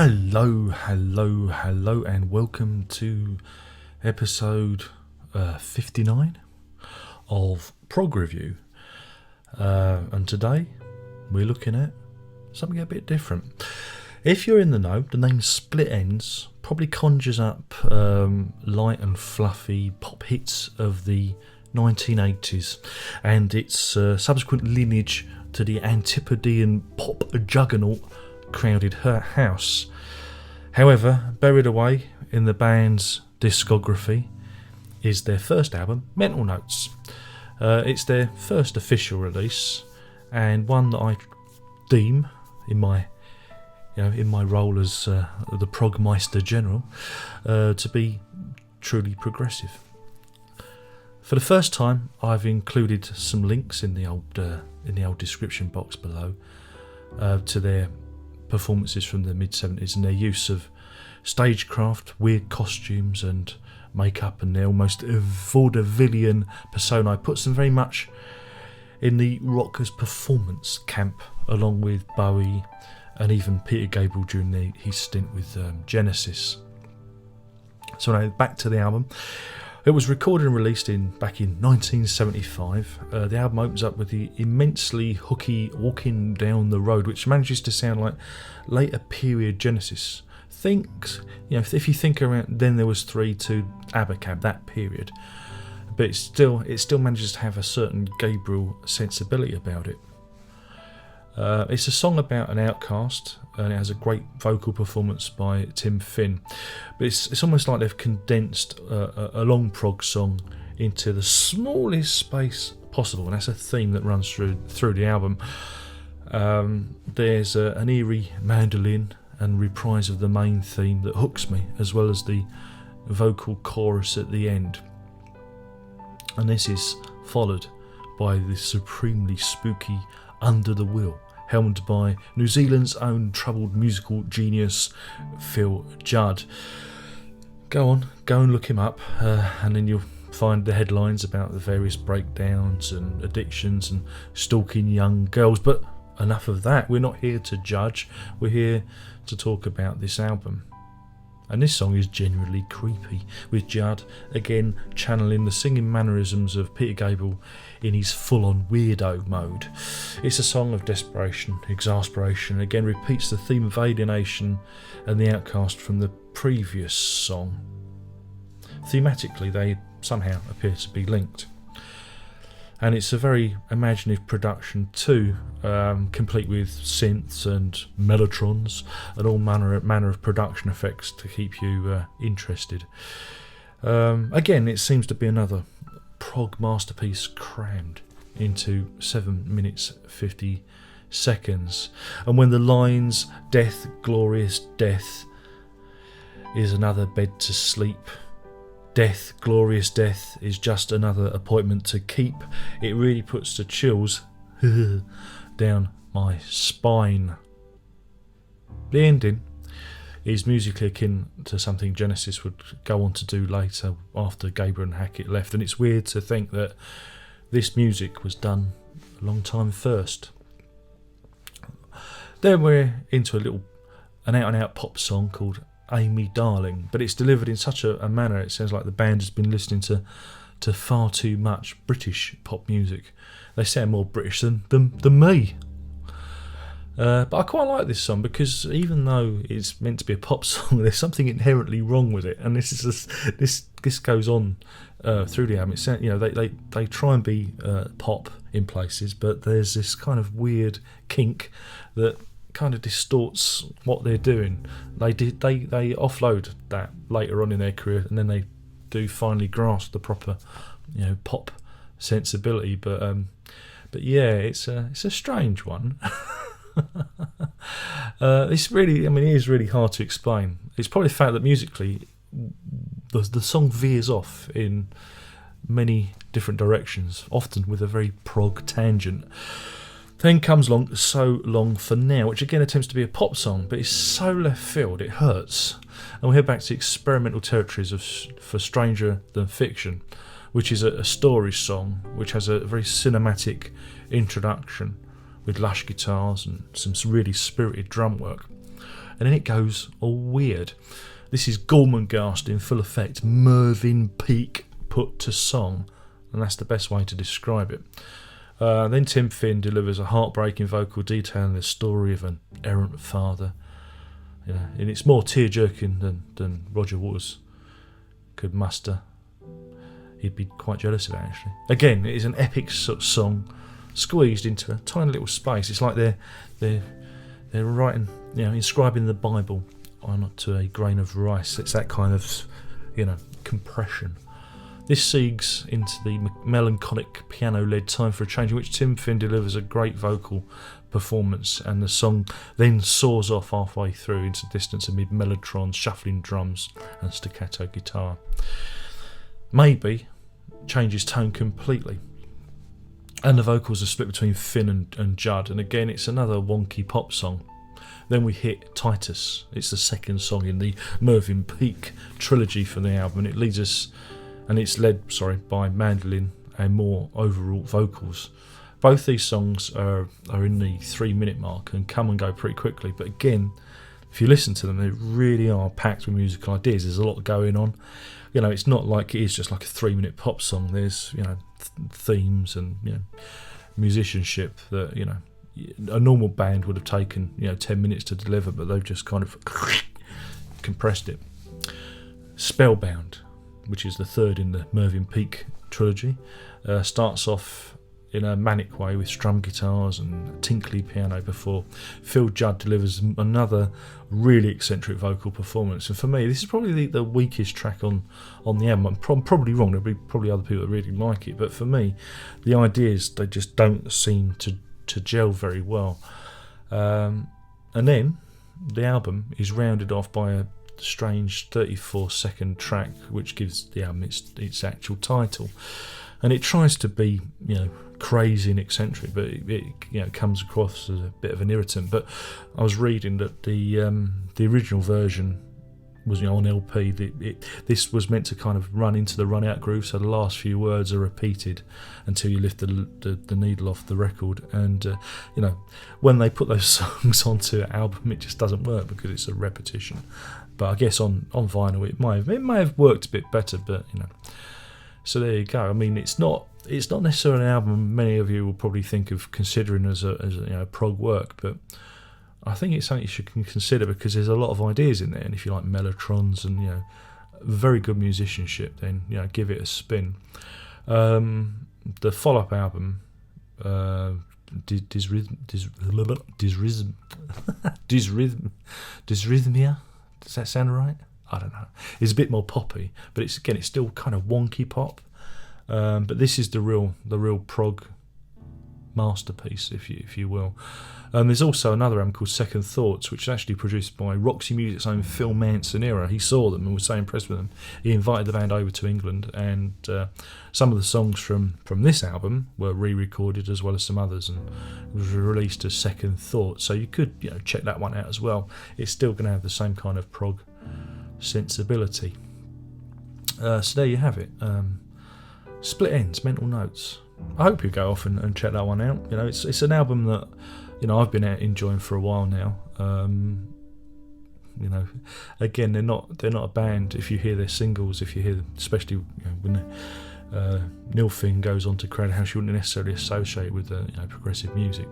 Hello, and welcome to episode 59 of Prog Review. And today we're looking at something a bit different. If you're in the know, the name Split Enz probably conjures up light and fluffy pop hits of the 1980s and its subsequent lineage to the Antipodean pop juggernaut Crowded House. However, buried away in the band's discography is their first album, Mental Notes. It's their first official release, and one that I deem, in my role as the Progmeister General, to be truly progressive. For the first time, I've included some links in the old description box below to their performances from the mid-70s and their use of stagecraft, weird costumes and makeup, and their almost vaudevillian persona puts them very much in the rockers' performance camp, along with Bowie and even Peter Gabriel during his stint with Genesis. So now back to the album. It was recorded and released back in 1975. The album opens up with the immensely hooky Walking Down the Road, which manages to sound like later period Genesis. If you think around Then There Was Three to Abacab, that period, but it still manages to have a certain Gabriel sensibility about it. It's a song about an outcast, and it has a great vocal performance by Tim Finn. But it's almost like they've condensed a long prog song into the smallest space possible, and that's a theme that runs through the album. There's an eerie mandolin and reprise of the main theme that hooks me, as well as the vocal chorus at the end. And this is followed by the supremely spooky Under the Wheel, helmed by New Zealand's own troubled musical genius Phil Judd. Go and look him up, and then you'll find the headlines about the various breakdowns and addictions and stalking young girls. But enough of that. We're not here to judge, we're here to talk about this album. And this song is genuinely creepy, with Judd again channeling the singing mannerisms of Peter Gabriel in his full-on weirdo mode. It's a song of desperation, exasperation, again repeats the theme of alienation and the outcast from the previous song. Thematically, they somehow appear to be linked. And it's a very imaginative production too, complete with synths and mellotrons and all manner of production effects to keep you interested. Again, it seems to be another prog masterpiece crammed into 7 minutes 50 seconds. And when the lines "Death, glorious death, is another bed to sleep. Death, glorious death, is just another appointment to keep," it really puts the chills down my spine. The ending is musically akin to something Genesis would go on to do later after Gabriel and Hackett left, and it's weird to think that this music was done a long time first. Then we're into an out-and-out pop song called Amy Darling, but it's delivered in such a manner it sounds like the band has been listening to far too much British pop music. They sound more British than me. But I quite like this song because even though it's meant to be a pop song, there's something inherently wrong with it, and this goes on through the album. They try and be pop in places, but there's this kind of weird kink that kind of distorts what they're doing. They offload that later on in their career, and then they do finally grasp the proper pop sensibility. But yeah, it's a strange one. It is really hard to explain. It's probably the fact that musically the song veers off in many different directions, often with a very prog tangent. Then comes along So Long For Now, which again attempts to be a pop song, but is so left field it hurts. And we head back to experimental territories for Stranger Than Fiction, which is a story song which has a very cinematic introduction with lush guitars and some really spirited drum work. and then it goes all weird. This is Gormenghast in full effect, Mervyn Peake put to song, and that's the best way to describe it. Then Tim Finn delivers a heartbreaking vocal detailing the story of an errant father. You know, and it's more tear-jerking than Roger Waters could muster. He'd be quite jealous of it, actually. Again, it is an epic sort of song squeezed into a tiny little space. It's like they're writing, inscribing the Bible onto a grain of rice. It's that kind of, compression. This segues into the melancholic piano-led Time for a Change, in which Tim Finn delivers a great vocal performance, and the song then soars off halfway through into the distance amid mellotrons, shuffling drums and staccato guitar. Maybe changes tone completely, and the vocals are split between Finn and Judd, and again it's another wonky pop song. Then we hit Titus. It's the second song in the Mervyn Peake trilogy for the album, and it leads us, and it's led by mandolin and more overwrought vocals. Both these songs are in the 3-minute mark and come and go pretty quickly, but again, if you listen to them, they really are packed with musical ideas. There's a lot going on. It's not like it is just like a 3-minute pop song. There's themes and musicianship that a normal band would have taken 10 minutes to deliver, but they've just kind of compressed it. Spellbound, which is the third in the Mervyn Peake trilogy, starts off in a manic way with strum guitars and tinkly piano before Phil Judd delivers another really eccentric vocal performance. And for me, this is probably the weakest track on the album. I'm probably wrong. There'll be probably other people that really like it, but for me, the ideas, they just don't seem to gel very well. And then the album is rounded off by a strange 34-second track which gives the album its actual title, and it tries to be crazy and eccentric, but it comes across as a bit of an irritant. But I was reading that the original version was on LP. This was meant to kind of run into the run out groove, so the last few words are repeated until you lift the needle off the record. And when they put those songs onto an album, it just doesn't work because it's a repetition. But I guess on vinyl it may have worked a bit better. But so there you go. I mean, it's not necessarily an album many of you will probably think of considering as a prog work, but I think it's something you should consider because there's a lot of ideas in there, and if you like mellotrons and very good musicianship, then give it a spin. The follow-up album, Dysrhythmia, does that sound right? I don't know. It's a bit more poppy, but it's still kind of wonky pop. But this is the real prog masterpiece, if you will. There's also another album called Second Thoughts, which is actually produced by Roxy Music's own Phil Manzanera. He saw them and was so impressed with them, he invited the band over to England, and some of the songs from this album were re-recorded as well as some others, and it was released as Second Thoughts. So you could check that one out as well. It's still going to have the same kind of prog sensibility. So there you have it. Split Ends, Mental Notes. I hope you go off and check that one out. It's an album that I've been enjoying for a while now. Again, they're not a band. If you hear their singles, if you hear them, especially when Neil Finn goes on to create a house, you wouldn't necessarily associate with progressive music,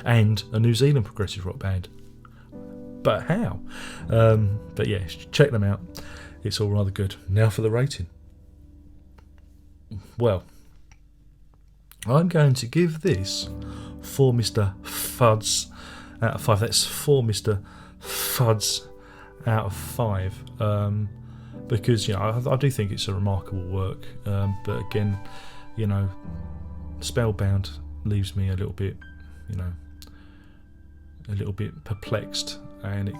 and a New Zealand progressive rock band. But how? But yeah, check them out. It's all rather good. Now for the rating. Well, I'm going to give this 4 Mr. Fuds out of 5. That's 4 Mr. Fuds out of 5. Because I do think it's a remarkable work. But again, Spellbound leaves me a little bit perplexed, and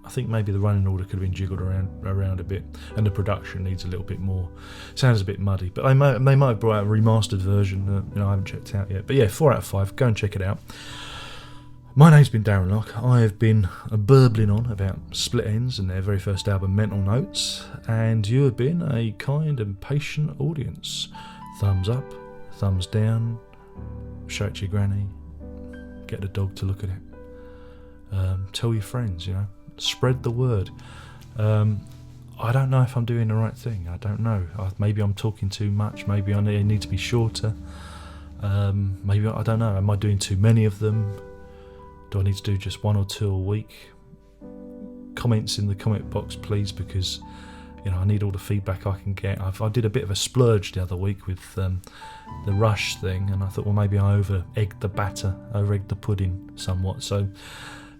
I think maybe the running order could have been jiggled around a bit, and the production needs a little bit more. Sounds a bit muddy, but they might have brought out a remastered version that I haven't checked out yet. But yeah, 4 out of 5. Go and check it out. My name's been Darren Locke. I have been burbling on about Split Ends and their very first album, Mental Notes, and you have been a kind and patient audience. Thumbs up, thumbs down, show it to your granny, get the dog to look at it. Tell your friends, spread the word. I don't know if I'm doing the right thing. I don't know. Maybe I'm talking too much. Maybe I need to be shorter. Maybe, I don't know. Am I doing too many of them? Do I need to do just 1 or 2 a week? Comments in the comment box, please, because I need all the feedback I can get. I did a bit of a splurge the other week with the Rush thing, and I thought, well, maybe I over-egged the batter, over-egged the pudding somewhat. So,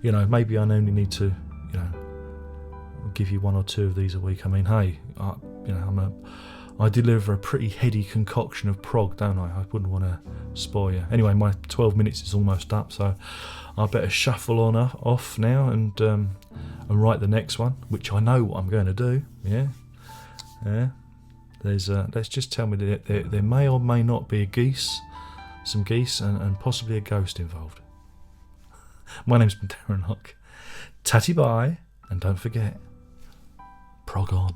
maybe I only need to, give you 1 or 2 of these a week. I mean, hey, I deliver a pretty heady concoction of prog, don't I? I wouldn't want to spoil you. Anyway, my 12 minutes is almost up, so I better shuffle on off now and write the next one, which I know what I'm going to do. Yeah. There's let's just tell me that there may or may not be some geese, and possibly a ghost involved. My name's been Darren Locke. Tatty bye, and don't forget, prog on.